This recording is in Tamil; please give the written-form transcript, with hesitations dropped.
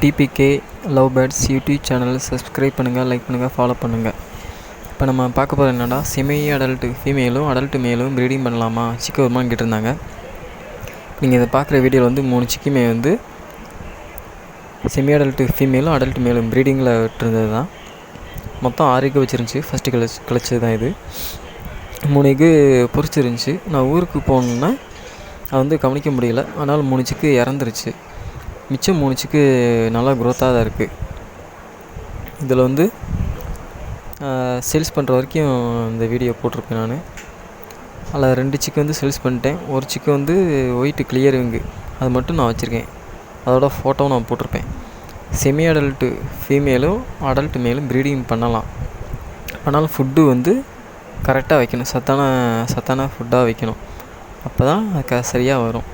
T.P.K love birds YouTube channel subscribe பண்ணுங்கள், லைக் பண்ணுங்கள், ஃபாலோ பண்ணுங்கள். இப்போ நம்ம பார்க்க போகிறது என்னென்னா, செமி அடல்ட்டு ஃபீமேலும் அடல்ட்டு மேலும் ப்ரீடிங் பண்ணலாமா, சிக்கு வருமானு கேட்டிருந்தாங்க. நீங்கள் இதை பார்க்குற வீடியோவில் வந்து 3 சிக்குமே வந்து செமி அடல்ட்டு ஃபீமேலும் அடல்ட்டு மேலும் ப்ரீடிங்கில் விட்டுருந்தது தான். மொத்தம் 6 எக்கு வச்சுருந்துச்சி. ஃபஸ்ட்டு கிளச்சது தான் இது. 3 எக்கு பொரிச்சிருந்துச்சி. நான் ஊருக்கு போகணுன்னா அது வந்து கவனிக்க முடியல. ஆனால் 3 சிக்கு இறந்துருச்சு. மிச்சம் 3 சிக்கு நல்லா க்ரோத்தாக தான் இருக்குது. இதில் வந்து சேல்ஸ் பண்ணுற வரைக்கும் இந்த வீடியோ போட்டிருப்பேன் நான். அதில் 2 சிக்கு வந்து சேல்ஸ் பண்ணிட்டேன். ஒரு சிக்கு வந்து ஒயிட்டு கிளியர் விங்கு, அது மட்டும் நான் வச்சுருக்கேன். அதோட ஃபோட்டோவும் நான் போட்டிருப்பேன். செமி அடல்ட்டு ஃபீமேலும் அடல்ட்டு மேலும் ப்ரீடிங் பண்ணலாம். ஆனாலும் ஃபுட்டு வந்து கரெக்டாக வைக்கணும். சத்தான ஃபுட்டாக வைக்கணும். அப்போ தான் சரியாக வரும்.